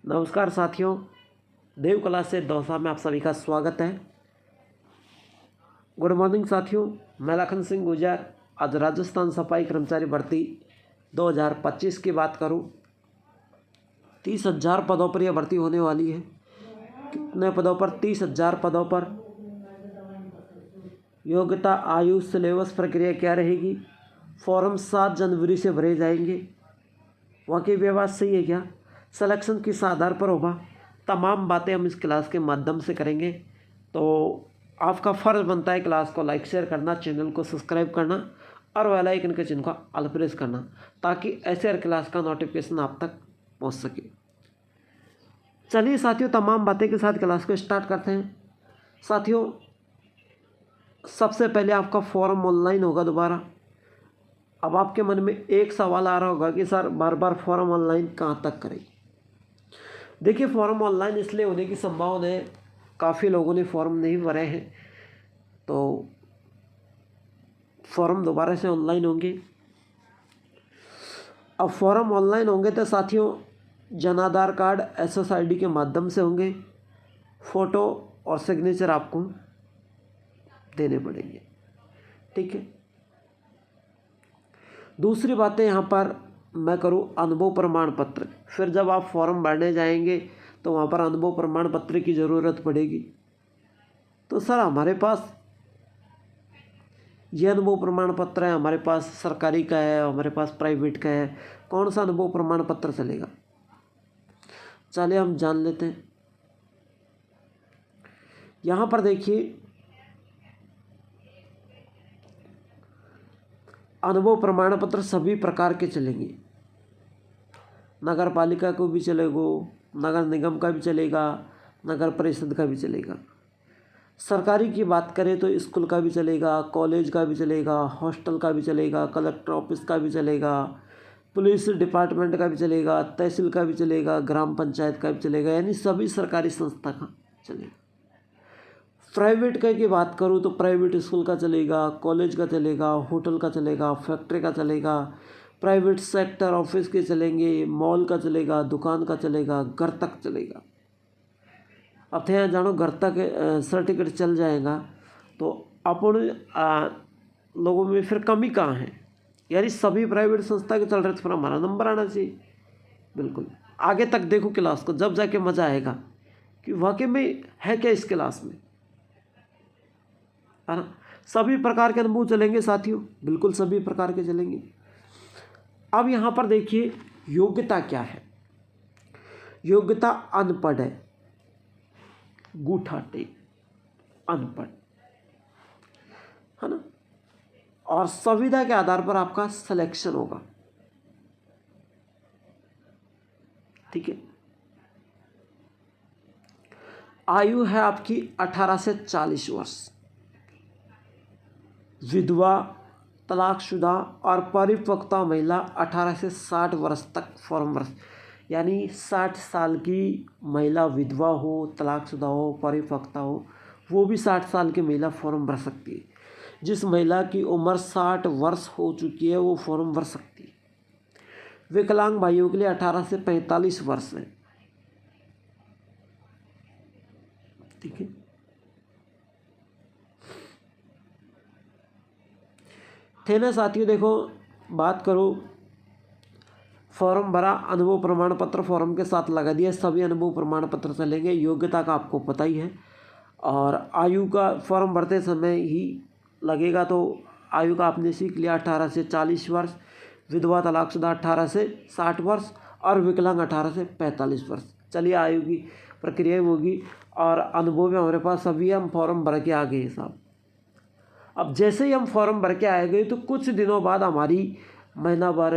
नमस्कार साथियों, देव कला से दौसा में आप सभी का स्वागत है। गुड मॉर्निंग साथियों, मैं लखन सिंह गुजर। आज राजस्थान सफाई कर्मचारी भर्ती 2025 की बात करूं, 30,000 पदों पर यह भर्ती होने वाली है। कितने पदों पर? 30,000 पदों पर। योग्यता, आयु, सिलेबस, प्रक्रिया क्या रहेगी? फॉर्म 7 जनवरी से भरे जाएंगे। वाकई ये बात सही है क्या? सिलेक्शन किस आधार पर होगा? तमाम बातें हम इस क्लास के माध्यम से करेंगे। तो आपका फ़र्ज़ बनता है क्लास को लाइक शेयर करना, चैनल को सब्सक्राइब करना और बेल आइकन के चिन्ह को ऑल प्रेस करना, ताकि ऐसे हर क्लास का नोटिफिकेशन आप तक पहुंच सके। चलिए साथियों, तमाम बातें के साथ क्लास को स्टार्ट करते हैं। साथियों, सबसे पहले आपका फॉर्म ऑनलाइन होगा दोबारा। अब आपके मन में एक सवाल आ रहा होगा कि सर बार बार फॉर्म ऑनलाइन कहाँ तक करें। देखिए, फॉर्म ऑनलाइन इसलिए होने की संभावना है, काफ़ी लोगों ने फॉर्म नहीं भरे हैं, तो फॉर्म दोबारा से ऑनलाइन होंगे। अब फॉर्म ऑनलाइन होंगे तो साथियों, जन आधार कार्ड SSID के माध्यम से होंगे। फ़ोटो और सिग्नेचर आपको देने पड़ेंगे, ठीक है। दूसरी बातें यहाँ पर मैं करूँ, अनुभव प्रमाण पत्र। फिर जब आप फॉर्म भरने जाएंगे तो वहाँ पर अनुभव प्रमाण पत्र की ज़रूरत पड़ेगी। तो सर हमारे पास ये अनुभव प्रमाण पत्र है, हमारे पास सरकारी का है, हमारे पास प्राइवेट का है, कौन सा अनुभव प्रमाण पत्र चलेगा? चलिए हम जान लेते हैं। यहाँ पर देखिए, अनुभव प्रमाण पत्र सभी प्रकार के चलेंगे। नगर पालिका को भी चलेगा, नगर निगम का भी चलेगा, नगर परिषद का भी चलेगा। सरकारी की बात करें तो स्कूल का भी चलेगा, कॉलेज का भी चलेगा, हॉस्टल का भी चलेगा, कलेक्टर ऑफिस का भी चलेगा, पुलिस डिपार्टमेंट का भी चलेगा, तहसील का भी चलेगा, ग्राम पंचायत का भी चलेगा, यानी सभी सरकारी संस्था का चलेगा। प्राइवेट का की बात करूँ तो प्राइवेट स्कूल का चलेगा, कॉलेज का चलेगा, होटल का चलेगा, फैक्ट्री का चलेगा, प्राइवेट सेक्टर ऑफिस के चलेंगे, मॉल का चलेगा, दुकान का चलेगा, घर तक चलेगा। अब थे जानो घर तक सर्टिफिकेट चल जाएगा तो अपन लोगों में फिर कमी कहाँ है? यानी सभी प्राइवेट संस्था के चल रहे, तो फिर हमारा नंबर आना चाहिए। बिल्कुल, आगे तक देखो क्लास को, जब जाके मज़ा आएगा कि वाकई में है क्या इस क्लास में, है ना। सभी प्रकार के अनुभव चलेंगे साथियों, बिल्कुल सभी प्रकार के चलेंगे। अब यहाँ पर देखिए, योग्यता क्या है? योग्यता अनपढ़ है, गूठा टेक, अनपढ़, है ना। और संविदा के आधार पर आपका सिलेक्शन होगा, ठीक है। आयु है आपकी 18 से 40 वर्ष। विधवा, तलाकशुदा और परिपक्वता महिला 18 से 60 वर्ष तक फॉर्म भर, यानी 60 साल की महिला विधवा हो, तलाकशुदा हो, परिपक्वता हो, वो भी 60 साल की महिला फॉर्म भर सकती है। जिस महिला की उम्र 60 वर्ष हो चुकी है वो फॉर्म भर सकती है। विकलांग भाइयों के लिए 18 से 45 वर्ष है, ठीक है। थे ना साथियों, देखो बात करो, फॉर्म भरा, अनुभव प्रमाण पत्र फॉर्म के साथ लगा दिया, सभी अनुभव प्रमाण पत्र चलेंगे। योग्यता का आपको पता ही है, और आयु का फॉर्म भरते समय ही लगेगा, तो आयु का आपने सीख लिया, 18 से 40 वर्ष, विधवा तलाकशुदा 18 से 60 वर्ष और विकलांग 18 से 45 वर्ष। चलिए, आयु की प्रक्रिया होगी और अनुभव में हमारे पास सभी हम फॉर्म भर के आ गए साहब। अब जैसे ही हम फॉर्म भर के आए गए तो कुछ दिनों बाद हमारी महीना भर,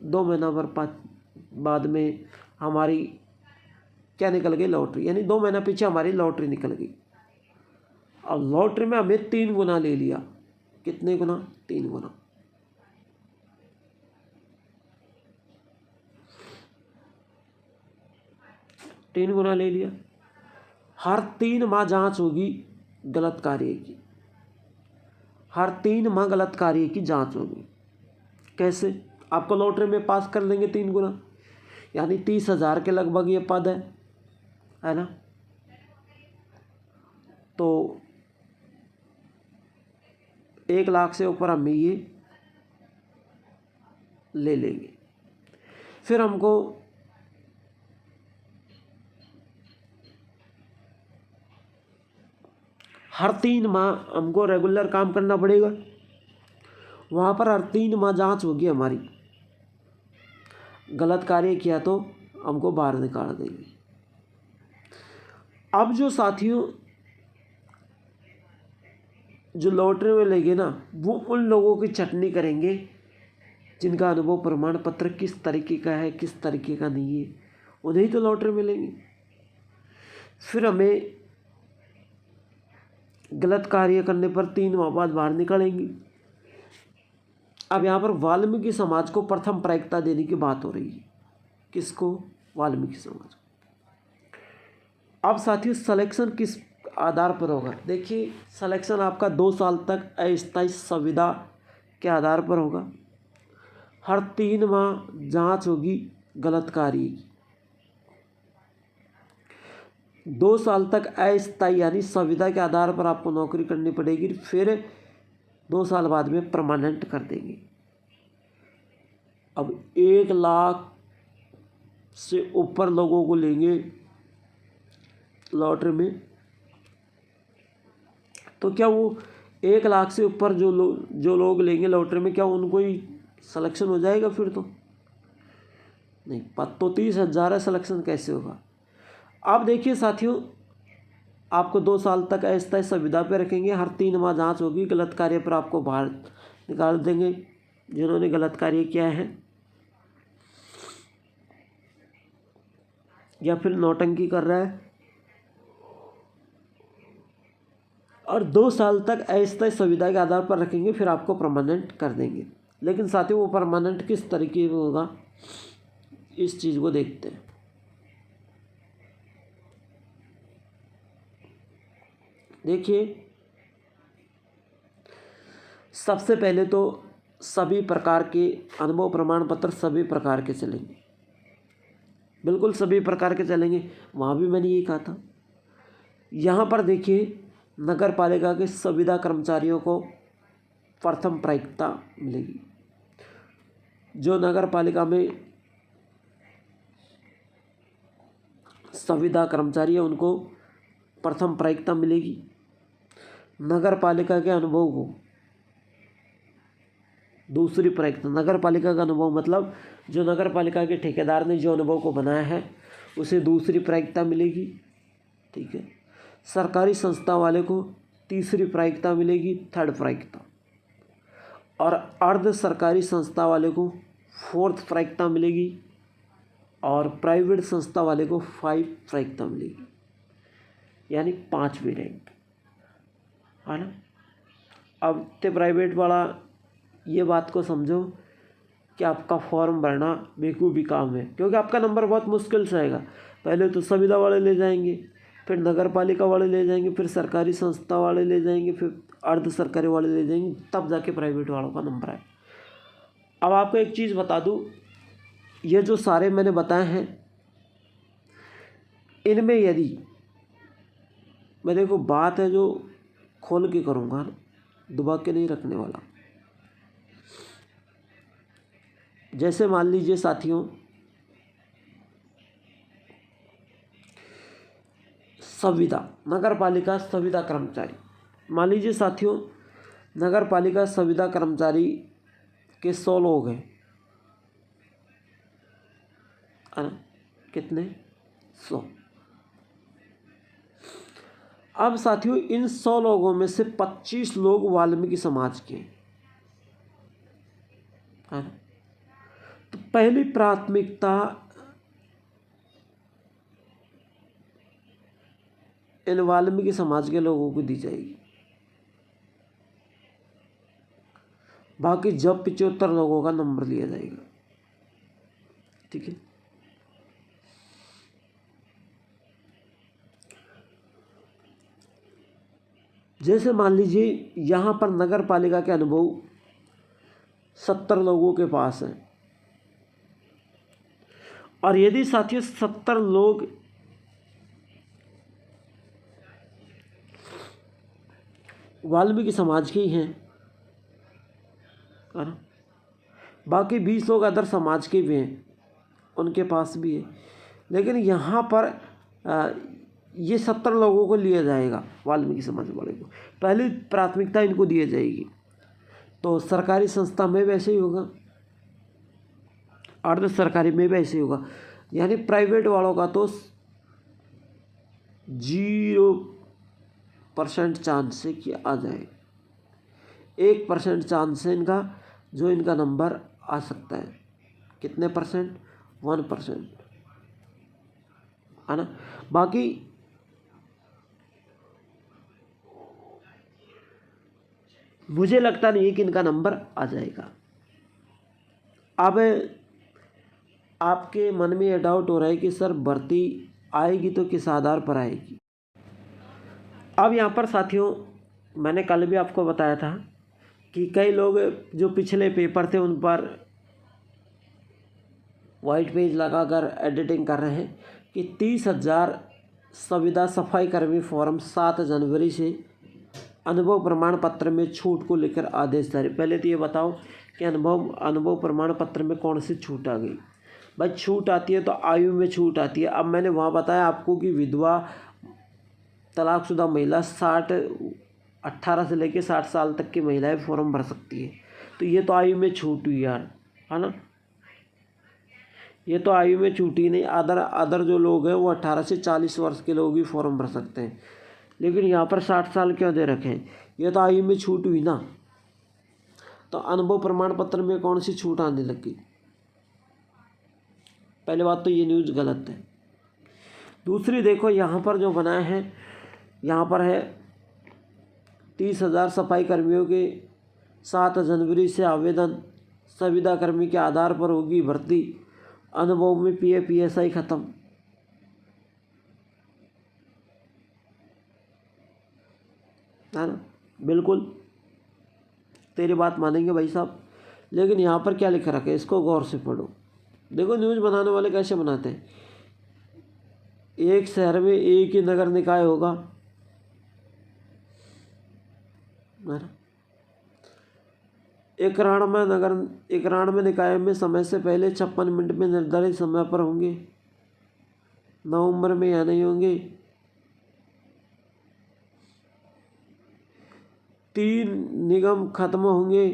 2 महीना भर बाद में हमारी क्या निकल गई? लॉटरी। यानी 2 महीना पीछे हमारी लॉटरी निकल गई। अब लॉटरी में हमें 3 गुना ले लिया। कितने गुना? 3 गुना। तीन गुना ले लिया। हर 3 माह जांच होगी गलत कार्य की, हर 3 माह गलत कार्य की जांच होगी। कैसे? आपको लॉटरी में पास कर लेंगे 3 गुना, यानी 30,000 के लगभग ये पद है ना। तो 1 लाख से ऊपर हम ये ले लेंगे। फिर हमको हर 3 माह हमको रेगुलर काम करना पड़ेगा। वहाँ पर हर 3 माह जांच होगी हमारी, गलत कार्य किया तो हमको बाहर निकाल देंगे। अब जो साथियों जो लॉटरी में लेंगे ना, वो उन लोगों की छटनी करेंगे जिनका अनुभव प्रमाण पत्र किस तरीके का है, किस तरीके का नहीं है, उन्हें तो लॉटरी मिलेंगी। फिर हमें गलत कार्य करने पर 3 माह बाद बाहर निकलेंगे। अब यहाँ पर वाल्मीकि समाज को प्रथम प्रायिकता देने की बात हो रही है। किसको? वाल्मीकि समाज। अब साथियों सिलेक्शन किस आधार पर होगा? देखिए सिलेक्शन आपका 2 साल तक अस्थायी संविदा के आधार पर होगा। हर 3 माह जांच होगी गलत कार्य की। 2 साल तक अस्थायी यानी संविदा के आधार पर आपको नौकरी करनी पड़ेगी। फिर 2 साल बाद में परमानेंट कर देंगे। अब 1 लाख से ऊपर लोगों को लेंगे लॉटरी में, तो क्या वो 1 लाख से ऊपर जो लोग लेंगे लॉटरी में, क्या उनको ही सिलेक्शन हो जाएगा? फिर तो नहीं, पद तो 30,000 है, सिलेक्शन कैसे होगा? आप देखिए साथियों, आपको 2 साल तक अस्थायी संविदा पे रखेंगे। हर 3 माह जांच होगी। गलत कार्य पर आपको बाहर निकाल देंगे जिन्होंने गलत कार्य किया है या फिर नौटंकी कर रहा है। और 2 साल तक अस्थायी संविदा के आधार पर रखेंगे, फिर आपको परमानेंट कर देंगे। लेकिन साथियों वो परमानेंट किस तरीके में होगा, इस चीज़ को देखते हैं। देखिए सबसे पहले तो सभी प्रकार के अनुभव प्रमाण पत्र सभी प्रकार के चलेंगे, बिल्कुल सभी प्रकार के चलेंगे। वहाँ भी मैंने यही कहा था। यहाँ पर देखिए नगर पालिका के संविदा कर्मचारियों को प्रथम प्रायिकता मिलेगी। जो नगर पालिका में संविदा कर्मचारी है उनको प्रथम प्रायिकता मिलेगी। नगर पालिका के अनुभव को दूसरी प्रायिकता। नगर पालिका का अनुभव मतलब जो नगर पालिका के ठेकेदार ने जो अनुभव को बनाया है उसे दूसरी प्रायिकता मिलेगी। ठीक है। सरकारी संस्था वाले को तीसरी प्रायिकता मिलेगी, 3rd प्रायिकता। और अर्ध सरकारी संस्था वाले को 4th प्रायिकता मिलेगी। और प्राइवेट संस्था वाले को 5 प्रायिकता मिलेगी, यानी 5वीं रैंक, है ना। अब ते प्राइवेट वाला ये बात को समझो कि आपका फॉर्म भरना बेवकूफ़ी काम है, क्योंकि आपका नंबर बहुत मुश्किल से आएगा। पहले तो संविदा वाले ले जाएंगे, फिर नगर पालिका वाले ले जाएंगे, फिर सरकारी संस्था वाले ले जाएंगे, फिर अर्ध सरकारी वाले ले जाएंगे, तब जाके प्राइवेट वालों का नंबर आए। अब आपको एक चीज़ बता दूँ, ये जो सारे मैंने बताए हैं इनमें यदि मैं देखो बात है जो खोल के करूँगा, दबा के नहीं रखने वाला। जैसे मान लीजिए साथियों संविदा नगर पालिका संविदा कर्मचारी, मान लीजिए साथियों नगर पालिका संविदा कर्मचारी के 100 लोग हैं, कितने? 100। अब साथियों इन 100 लोगों में से 25 लोग वाल्मीकि समाज के हैं। तो पहली प्राथमिकता इन वाल्मीकि समाज के लोगों को दी जाएगी। बाकी जब 75 लोगों का नंबर लिया जाएगा। ठीक है। जैसे मान लीजिए यहाँ पर नगर पालिका के अनुभव 70 लोगों के पास है और यदि साथियों 70 लोग वाल्मीकि समाज के ही हैं है ना, बाकी 20 लोग अदर समाज के भी हैं, उनके पास भी है, लेकिन यहाँ पर ये 70 लोगों को लिया जाएगा, वाल्मीकि समाज वाले को पहली प्राथमिकता इनको दी जाएगी। तो सरकारी संस्था में भी ऐसे ही होगा, अर्ध सरकारी में भी ऐसे ही होगा, यानी प्राइवेट वालों का तो 0% चांस है कि आ जाए, 1% चांस है इनका जो इनका नंबर आ सकता है। कितने परसेंट? 1% है ना। बाकी मुझे लगता नहीं है कि इनका नंबर आ जाएगा। अब आपके मन में यह डाउट हो रहा है कि सर भर्ती आएगी तो किस आधार पर आएगी। अब यहाँ पर साथियों मैंने कल भी आपको बताया था कि कई लोग जो पिछले पेपर थे उन पर वाइट पेज लगाकर एडिटिंग कर रहे हैं कि 30,000 संविदा सफाई कर्मी फॉर्म 7 जनवरी से अनुभव प्रमाण पत्र में छूट को लेकर आदेश जारी। पहले तो ये बताओ कि अनुभव प्रमाण पत्र में कौन सी छूट आ गई। भाई छूट आती है तो आयु में छूट आती है। अब मैंने वहाँ बताया आपको कि विधवा तलाकशुदा महिला 18 से लेकर 60 साल तक की महिलाएं फॉर्म भर सकती है, तो ये तो आयु में छूट हुई यार, है ना। ये तो आयु में छूट ही नहीं। अदर जो लोग हैं वो 18 से 40 वर्ष के लोग ही फॉर्म भर सकते हैं, लेकिन यहाँ पर 60 साल क्यों दे रखे हैं? ये तो आयु में छूट हुई ना। तो अनुभव प्रमाण पत्र में कौन सी छूट आने लगी? पहले बात तो ये न्यूज़ गलत है। दूसरी देखो यहाँ पर जो बनाया है, यहाँ पर है 30,000 सफाई कर्मियों के 7 जनवरी से आवेदन, संविदा कर्मी के आधार पर होगी भर्ती, अनुभव में PSI खत्म। है ना, बिल्कुल तेरी बात मानेंगे भाई साहब, लेकिन यहाँ पर क्या लिखा रखा है इसको गौर से पढ़ो। देखो न्यूज़ बनाने वाले कैसे बनाते हैं। एक शहर में एक ही नगर निकाय होगा, है ना। 91 निकाय में समय से पहले 56 मिनट में निर्धारित समय पर होंगे, नवंबर में या नहीं होंगे। 3 निगम खत्म होंगे,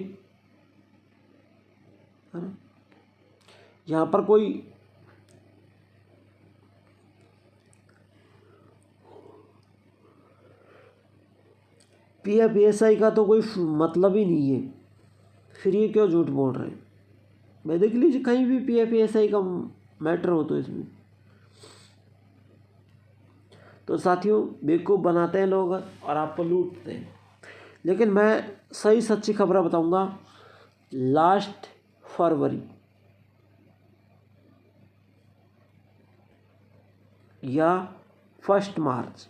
है ना। यहाँ पर कोई PSI का तो कोई मतलब ही नहीं है, फिर ये क्यों झूठ बोल रहे हैं? मैं देख लीजिए कहीं भी PSI का मैटर हो तो इसमें। तो साथियों बेवकूफ़ बनाते हैं लोग और आपको लूटते हैं। लेकिन मैं सही सच्ची खबर बताऊंगा, लास्ट फरवरी या 1 मार्च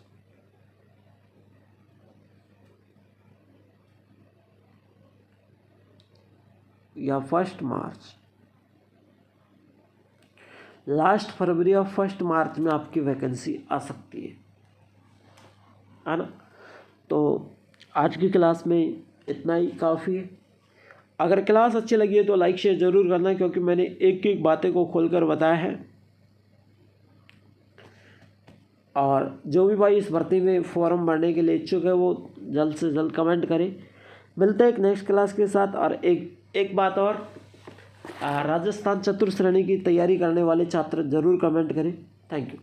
लास्ट फरवरी या 1 मार्च में आपकी वैकेंसी आ सकती है ना। तो आज की क्लास में इतना ही काफ़ी है। अगर क्लास अच्छी लगी है तो लाइक शेयर ज़रूर करना, क्योंकि मैंने एक एक बातें को खोलकर बताया है। और जो भी भाई इस भर्ती में फॉर्म भरने के लिए इच्छुक है वो जल्द से जल्द कमेंट करें। मिलते हैं एक नेक्स्ट क्लास के साथ। और एक बात और, राजस्थान चतुर्थ श्रेणी की तैयारी करने वाले छात्र ज़रूर कमेंट करें। Thank you.